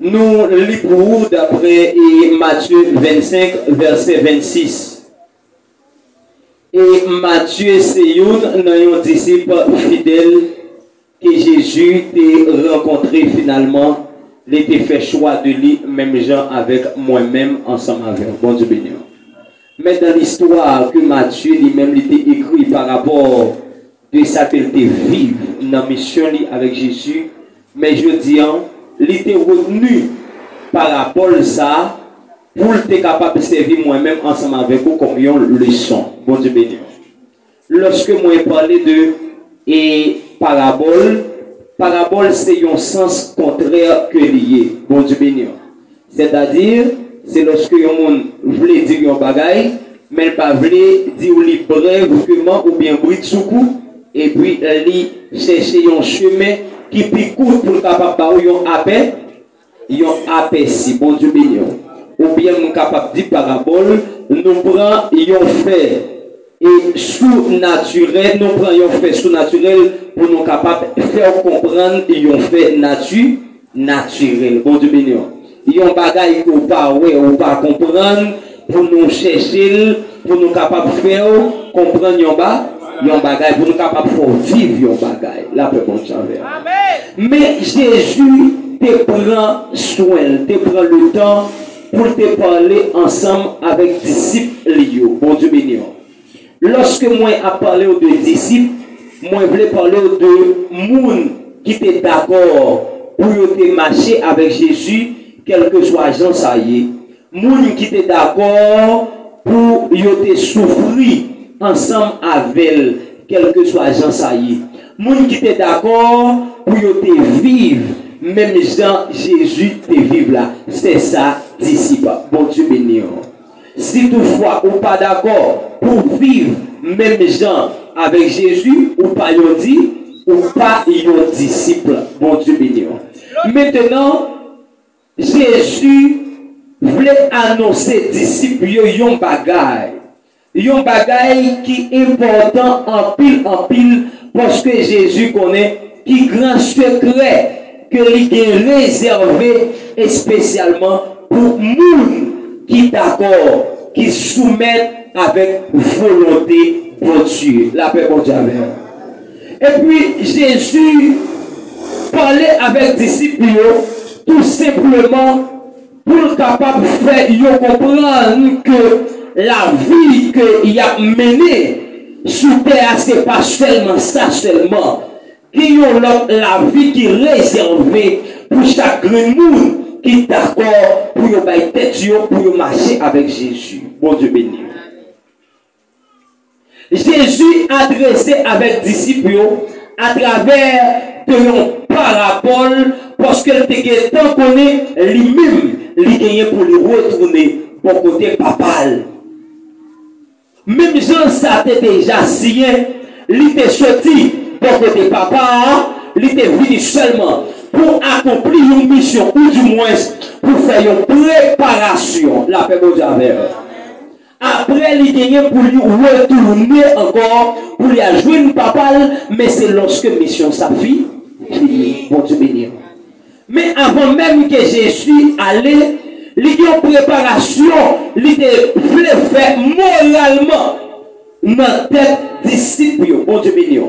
Nous lisons d'après Matthieu 25, verset 26. Et Matthieu, c'est un disciple fidèle que Jésus t'a rencontré finalement. Il a fait choix de lui, même gens avec moi-même, ensemble avec. Bon Dieu béni. Mais dans l'histoire que Matthieu lui-même il a écrit par rapport de ça qu'il était vivre dans la mission avec Jésus, mais je dis, il était retenu par rapport à ça pour être capable de servir moi-même ensemble avec vous comme une leçon. Bon Dieu béni. Lorsque moi je parlais de parabole, parabole c'est un sens contraire que lié. Bon Dieu béni. C'est-à-dire, c'est lorsque on voulait dire un bagaille, mais il pas voulait dire brèvement ou bien bruit de soukou, et puis il chercher un chemin qui pique pour capable de aperçu. Bon Dieu béni. Ou bien nous capable de dire parabole, nous prenons un fait et sous-naturel, nous prenons un fait sous-naturel pour nous capables de faire comprendre un fait naturel. Bon Dieu béni. Il y a un bagage qu'on pas ou pas comprendre pour nous chercher, pour nous capables de faire comprendre un bagage, pour nous capables de vivre un bagage. La paix, bon Dieu. Mais Jésus te prend soin, te prend le temps pour te parler ensemble avec disciples. Bon Dieu béni. Lorsque moi ai parlé de disciples, moi je voulais parler de monde qui était d'accord pour te marcher avec Jésus, quel que soit Jean ça y est. Monde qui était d'accord pour te souffrir ensemble avec elle, quel que soit Jean ça y est. Monde qui était d'accord pour te vivre, même Jean Jésus te vivre là. C'est ça, disciple. Bon Dieu béni. Si toutefois ou pas d'accord pour vivre même gens avec Jésus, ou pas yon dit, ou pas yon disciple. Bon Dieu béni. Maintenant, Jésus voulait annoncer disciples yon bagay. Yon bagay qui est important en pile, parce que Jésus connaît qui grand secret que il est réservé spécialement pour moun qui d'accord, qui soumettent avec volonté pour Dieu. La paix pour Dieu. Et puis Jésus parlait avec les disciples tout simplement pour capable de faire comprendre que la vie qu'il a menée sur terre, ce n'est pas seulement ça seulement. Qu'il y a la vie qui est réservée pour chaque monde qui est d'accord pour pour marcher avec Jésus. Bon Dieu béni. Jésus adressé avec les disciples à travers une parabole parce que le temps qu'on est lui-même, il gagne pour le retourner pour côté papal. Même Jean ça était déjà signé, il était sorti pour côté papa, il était venu seulement pour accomplir une mission, ou du moins pour faire une préparation. La paix de Dieu. Après, il gagne pour lui retourner encore, pour lui ajouter une papale, mais c'est lorsque mission sa fille finit. Bon Dieu béni. Mais avant même que Jésus allait, il y a une préparation, il voulait faire moralement dans la tête disciple. Bon Dieu béni.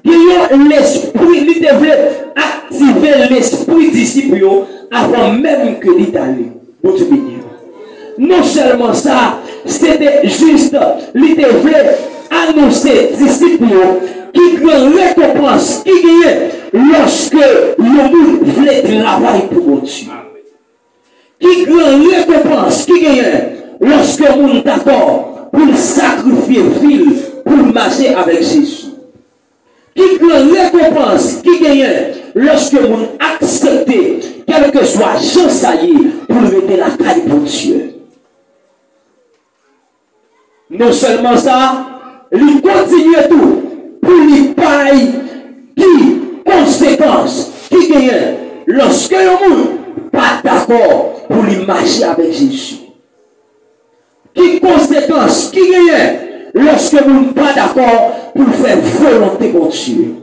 L'esprit, il devait activer l'esprit disciple avant même que l'il allait. Bon Dieu béni. Non seulement ça, c'était juste, il devait annoncer disciple qui grand récompense, qui gagne lorsque le monde voulait travailler pour Dieu. Qui grand récompense, qui gagne lorsque le monde d'accord pour sacrifier ville, pour marcher avec Jésus. Qui grand récompense, qui gagne lorsque le monde accepte, quel que soit Jean Saillé, pour lever la caille pour Dieu. Non seulement ça, il continue tout pour lui payer qui conséquence qui gagne lorsque le monde pas d'accord pour lui marcher avec Jésus. Qui conséquence qui gagne lorsque le monde pas d'accord pour faire volonté pour Dieu.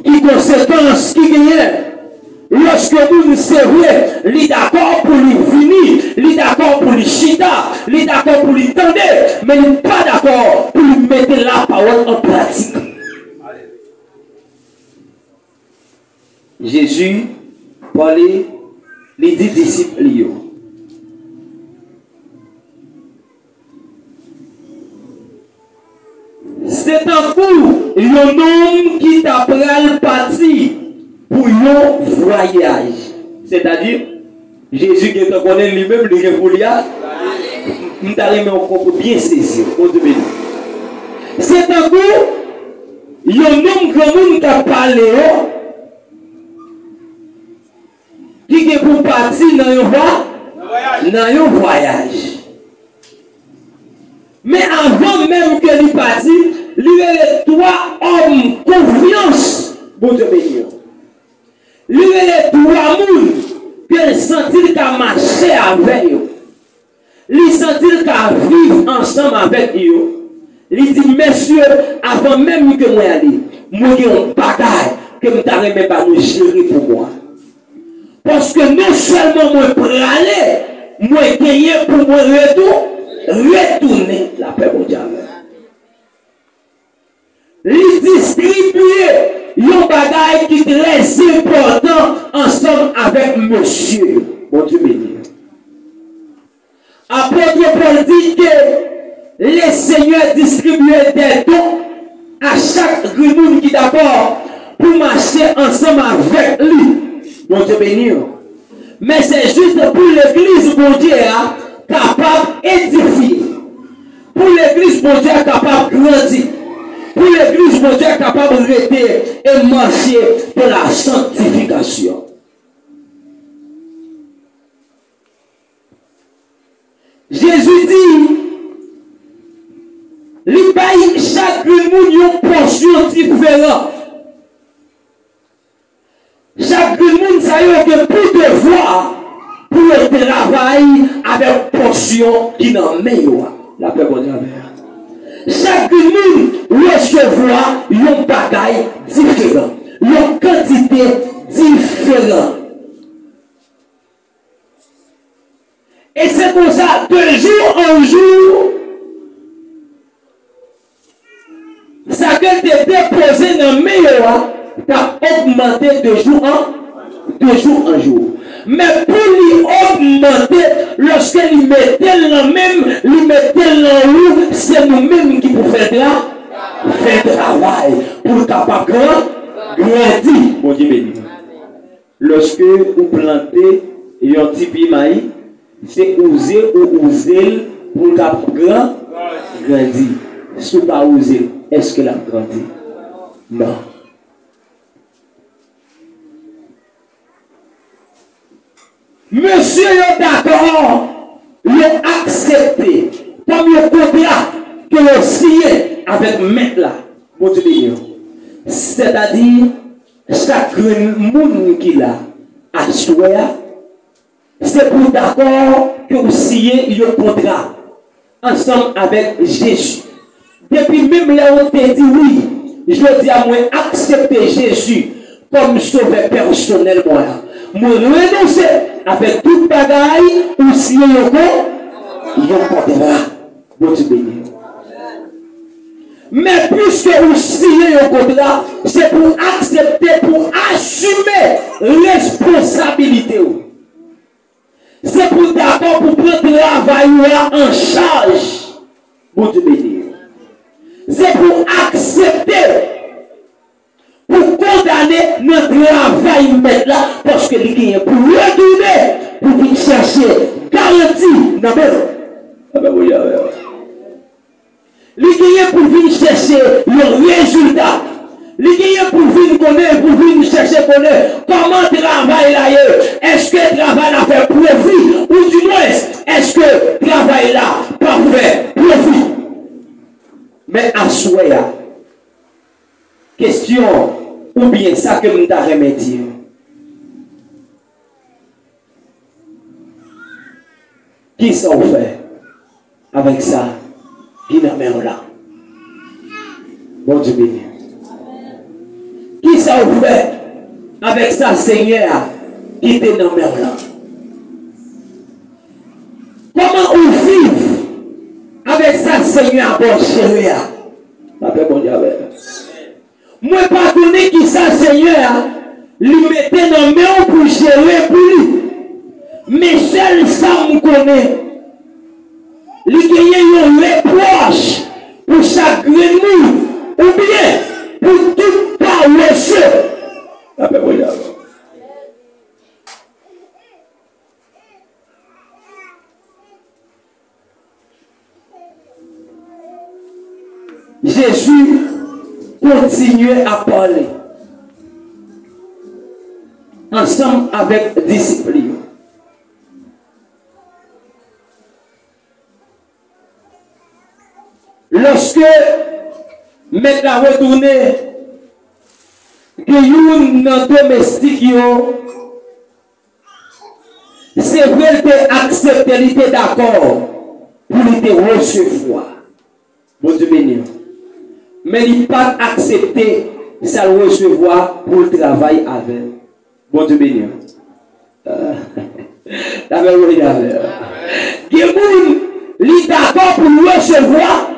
Qui conséquence qui gagne lorsque nous c'est vrai, il est d'accord pour lui finir, il est d'accord pour lui chita, il est d'accord pour lui tendre, mais il n'est pas d'accord pour lui mettre la parole en pratique. Jésus parlait les 10 disciples. C'est un coup, un homme qui t'a pris le parti pour un voyage. C'est-à-dire, Jésus qui te connaît lui-même, le voyage, nous t'arrivons encore bien saisi. C'est un coup, un homme qui t'a parlé, qui est pour partir dans un voyage. Mais avant même que lui partit, lui est trois hommes confiance, bon Dieu béni. Lui est trois moun que sentit qu'à marcher avec eux. Lui sentit qu'à vivre ensemble avec eux. Lui dit, messieurs, avant même que moi aller, moi j'ai un bagage que vous n'arrivez pas nous gérer pour moi. Parce que non seulement moi pour aller, moi gagner pour moi retourner la paix mondiale. Les distribuer un bagage qui est très important ensemble avec monsieur. Bon Dieu béni. Apôtre Paul dit que les seigneurs distribuaient des dons à chaque monde qui est d'accord pour marcher ensemble avec lui. Bon Dieu béni. Mais c'est juste pour l'église, bon Dieu, capable d'édifier. Pour l'église, bon Dieu, capable de grandir. Pour l'église, bon Dieu, capable de rester et marcher pour la sanctification. Jésus dit, il paye chaque monde une portion différente. Chaque monde, ça y est, que plus de voix pour le travail avec portion qui n'en met la paix pour Dieu. Chaque monde recevoir un bagaille différent, une quantité différente. Et c'est pour ça, de jour en jour, ça que tu déposé dans le meilleur, tu as augmenté de jour en jour. Mais pour lui augmenter, lorsqu'il mettait le même, il mettait le haut, c'est nous-mêmes qui pouvons faire le travail pour capable grandir. Bon Dieu béni. Lorsque vous plantez un petit pied maïs, c'est oser ou oser pour capable grandir. Si vous pas oser, est-ce que la grandit? Non. Monsieur est d'accord, il a accepté comme le contrat que le signé avec maître là. C'est-à-dire, chaque monde qui l'a à choisir, c'est pour d'accord que vous signez le contrat ensemble avec Jésus. Depuis même là, on t'a dit oui, je dis à moi, accepter Jésus comme sauveur personnel. Moi renoncer avec toute bagaille ou si il y a contrat. Bon Dieu béni. Mais puisque vous signez un contrat, c'est pour accepter, pour assumer responsabilité. C'est pour d'accord pour prendre le travail en charge. Bon Dieu béni. C'est pour accepter. Pour condamner notre travail maintenant, parce que il est pour retourner, pour venir chercher garantie dans le il est pour venir chercher le résultat. Il est pour venir connaître, pour venir chercher connaître comment travail là. Est-ce que le travail a fait profit, ou du moins, est-ce que le travail là pas fait profit? Mais à souhait, question, ou bien ça que nous t'avons remédié. Qui ça fait avec ça? Qui n'a même là? Bon Dieu béni. Qui ça fait avec ça, Seigneur? qui était dans la mer là. Comment on vit avec ça, Seigneur, bon chéri? Moi, pardonner qui ça, Seigneur, lui mettait dans la main pour gérer pour lui. Mais seul ça me connaît. Lui gagne un reproche pour chaque grenouille ou bien pour tout paresseux. Jésus continuait à parler ensemble avec les disciples. Lorsque Maître a retourné, que yon nan domestique yo, c'est vrai que accepter, il était d'accord pour le recevoir. Bon Dieu béni. Mais il n'a pas accepté ça le recevoir pour le travail avec. Bon Dieu béni. La même chose. Il est d'accord pour le recevoir.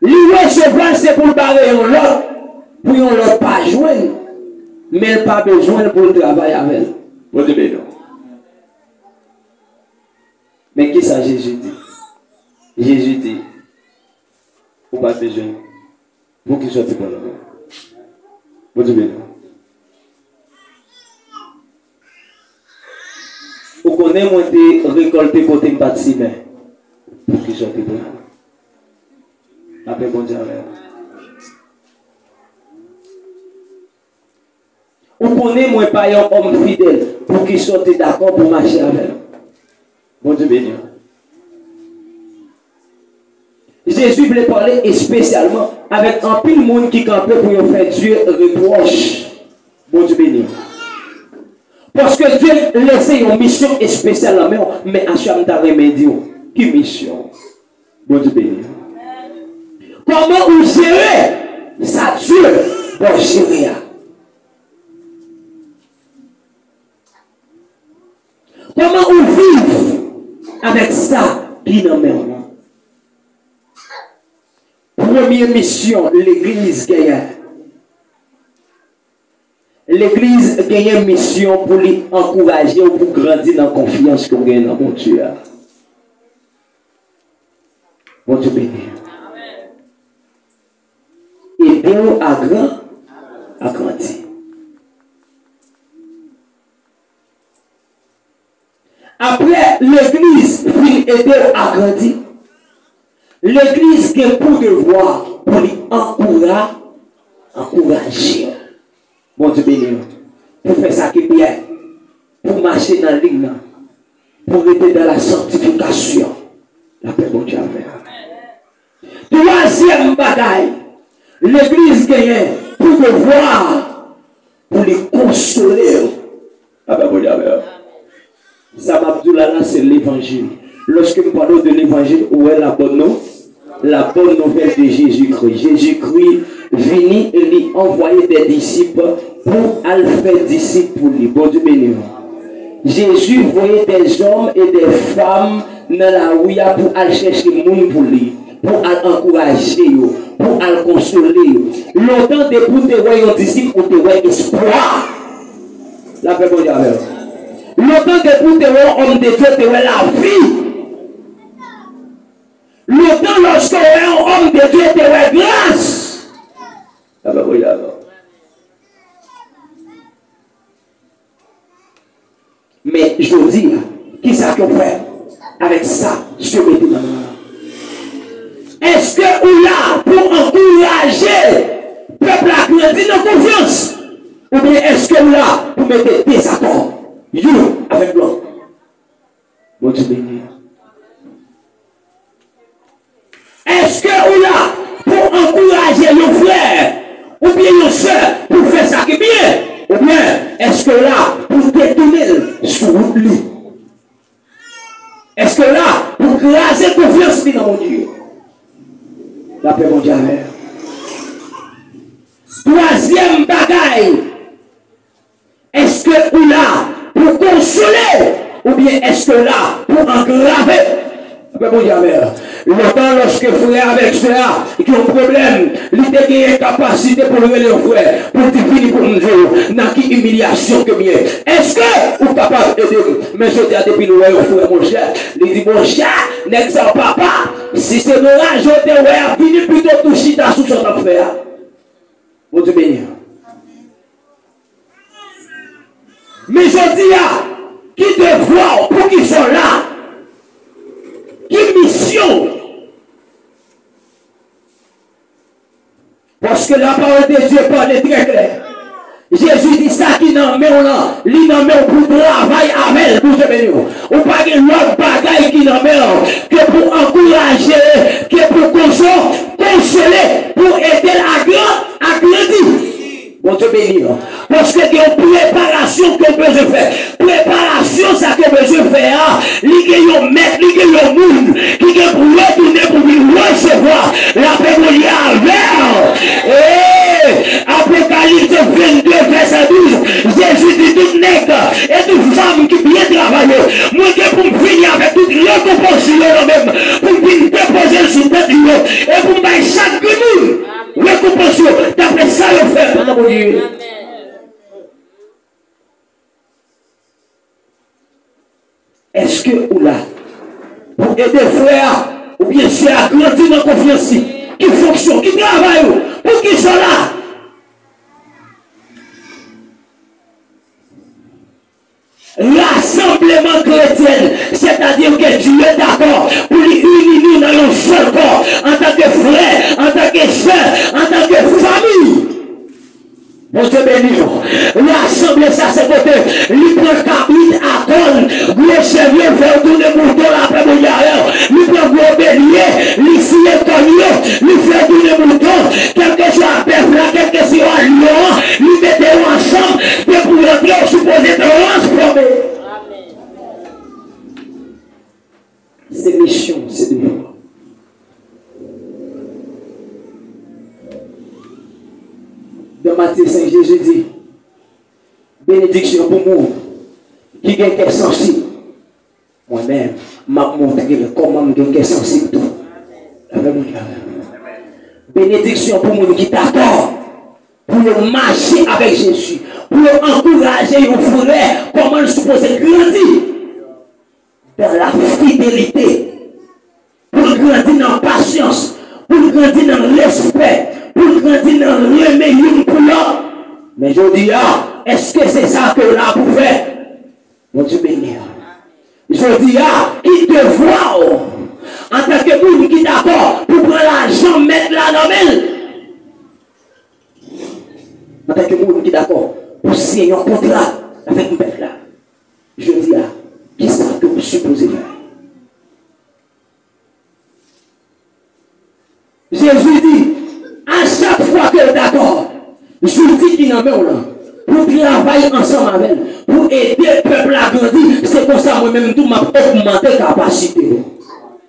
Le recevoir, c'est pour le barrer l'autre. Pour l'autre pas jouer. Mais il n'a pas besoin pour le travail avec. Bon Dieu béni. Mais qui ça Jésus dit? Jésus dit, vous n'avez pas besoin. Pour qu'il soit pour nous. Bon Dieu béni. Vous connaissez moi de récolter côté bâtiment. Pour qu'il soit pour nous. Après bon Dieu. Vous connaissez moi pas un homme fidèle. Pour qu'il soit d'accord pour marcher avec. Bon Dieu béni. Jésus voulait parler spécialement avec un pile monde qui campait pour faire Dieu reproche. Bon Dieu béni. Parce que Dieu laissait une mission spéciale à main, mais à chaque fois, qui mission? Bon Dieu béni. Comment vous gérez ça Dieu pour gérer? Comment vous vivez avec ça qui n'a même pas? Première mission, l'église gagne. L'église gagne une mission pour lui encourager ou pour grandir dans la confiance qu'on gagne dans mon Dieu. Mon Dieu béni. Et bien à grandir. Après, l'église finit aider à grandir. L'église qui est pour devoir pour lui encourager. Bon Dieu béni. Pour faire ça qui est bien. Pour marcher dans la ligne. Pour être dans la sanctification. La paix bon Dieu. Troisième bataille. L'église gagne pour devoir pour les consoler. La paix bon Dieu. Ça m'a dit là, c'est l'évangile. Lorsque nous parlons de l'évangile, où est la bonne nouvelle? La bonne nouvelle de Jésus-Christ. Jésus-Christ venu et lui envoyer des disciples pour aller faire disciples pour lui. Bon Dieu béni. Jésus voyait des hommes et des femmes dans la rue pour aller chercher le monde pour lui, pour aller encourager, pour aller consoler. Longtemps depuis te voyons disciples, pour te voir espoir. La paix bon Dieu. Longtemps depuis te voyons homme de Dieu, te vois la vie. Longtemps lorsque un homme de Dieu te voit grâce. Ah ben oui alors. Mais je vous dis, qui ça qu'on fait avec ça sur les mains? Est-ce que vous là pour encourager le peuple à grandir dans confiance? Ou bien est-ce que vous là pour mettre des accords? You avec l'autre. Bon Dieu béni. Est-ce que vous là pour encourager nos frères ou bien nos soeurs pour faire ça qui est bien? Ou bien est-ce que là pour détourner sur lui? Est-ce que là pour craser confiance dans mon Dieu? La paix mon Dieu. Troisième bagaille. Est-ce que vous là pour consoler ou bien est-ce que là pour engraver? Longtemps, lorsque frère avec frère qui ont un problème, il a une capacité pour lever le frère, pour dire pour nous dire, dans qui humiliation que bien. Est-ce que vous êtes capable d'aider? Mais je dis à depuis le frère, mon cher, il dit, mon cher, n'est-ce pas papa? Si c'est de là, je te vois, venez plutôt toucher ta sous son affaire. Vous te bénir. Mais je dis à qui te voient pour qu'ils sont là. Une mission. Parce que la parole de Dieu parle très clair. Jésus dit ça qui n'en met là, il n'en met pour travailler avec pour te bénir. Ou pas que l'autre bagaille qui n'en met que pour encourager, que pour consoler, pour aider à grandir. Bon Dieu béni. Parce que il y a une préparation que besoin faire. Préparation, ça que besoin faire. Il y a un maître, il y a un monde qui est pour retourner pour venir recevoir la paix avec. Apocalypse 22, verset 12. Jésus dit tout nègre et toute femme qui bien travaille. Moi qui pour me finir avec toute récompense même. Pour venir déposer sur tête et pour me chaque monde. Récompense, d'après ça, le fait. Est-ce que ou là, pour aider frères, ou bien c'est à grandir dans confiance, qui fonctionne, qui travaille, pour qu'ils soient là? Rassemblement chrétien, c'est-à-dire que Dieu est d'accord pour les unir nous dans un seul corps, en tant que frère, en tant que soeur, en tant que famille. Bon Dieu béni. Rassembler ça, c'est côté. Il prend cabine à col, gros chevalier, faire tourner mouton après mon yarel. Il prend gros bélier, il signe tonnier, il fait tourner mouton. Quel que soit la bœuf là, quel que soit le lion, il met ensemble, et pour rentrer, on suppose transformer. C'est mission, c'est de foi. Dans Matthieu 5, Jésus dit, bénédiction pour moi, qui a un cœur sensible. Moi-même, je vais montrer comment je suis sensible. Bénédiction pour moi qui est d'accord, pour marcher avec Jésus, pour encourager un frère, comment il suppose grandir dans la fidélité, pour grandir dans la patience, pour grandir dans le respect, pour grandir dans le remédier pour l'autre. Mais je dis, est-ce que c'est ça que là pour faire? Mon Dieu béni. Je dis, qui te voit en tant que monde qui est d'accord pour prendre l'argent, mettre là dans elle. En tant que monde qui est d'accord pour signer un contrat avec une bête là. Je dis, qui est-ce que vous supposez faire? Jésus dit, à chaque fois que d'accord, je dis qu'il en met là, pour travailler ensemble avec elle, pour aider le peuple à grandir, c'est pour ça moi-même tout m'a augmenté la capacité.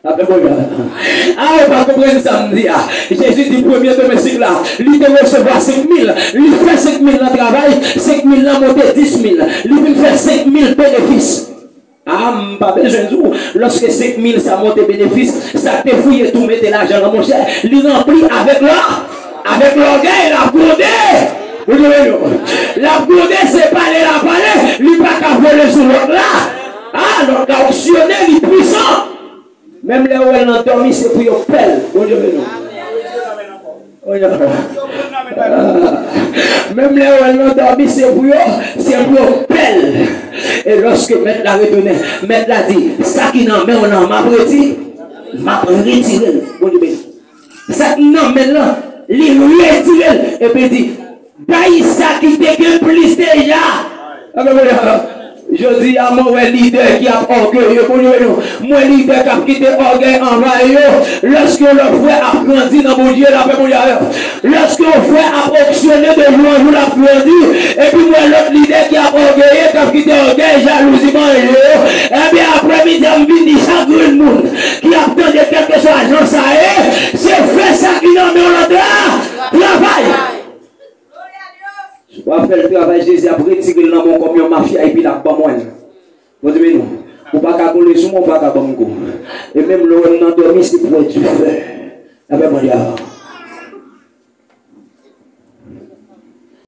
Ah, pas comprendre ça me dit. Jésus dit, premier domestique là, il doit recevoir 5 000, il fait 5 000 dans le travail, 5 000 là monter 10 000, il vient faire 5 000 bénéfices. Ah, pas besoin de tout. Lorsque 5 000 ça monte bénéfice, ça te fouille et tout mettre l'argent dans mon cher, il remplit avec l'orgueil, la gourdée. La gourdée, c'est pas la palais, il n'est pas qu'à voler sur l'autre là. Ah, donc l'actionnaire, il est puissant. Même là où elle a dormi, c'est pour yon pelle. Même là où elle a dormi, c'est pour yon pelle. Et lorsque maître l'a retourné, maître l'a dit, ça qui n'en met, on en m'a retiré. M'a retiré. Ça qui n'en met là, il retiré. Et puis il dit, baille ça qui dégueule plus déjà. Je dis à mon leader qui a orgueilleux, mon leader qui a quitté orgueil en vailleux, lorsque le frère a grandi dans mon Dieu, la paix mon Dieu, lorsque le frère a auctionné de joie, vous l'a grandi, et puis moi l'autre leader qui a orgueilleux, qui a quitté orgueil, jalousie, et bien après-midi, on vient chaque monde qui a obtenu quelque chose à l'agence à eux, c'est fait ça qui n'en met l'autre travail. Je vais faire le travail, Jésus a retiré dans mon camion mafia et puis la pas moi. Vous dites non. Ou pas qu'à coller sur moi, ou pas qu'à bon. Et même le on a dormi, c'est pour être du feu. Avec moi,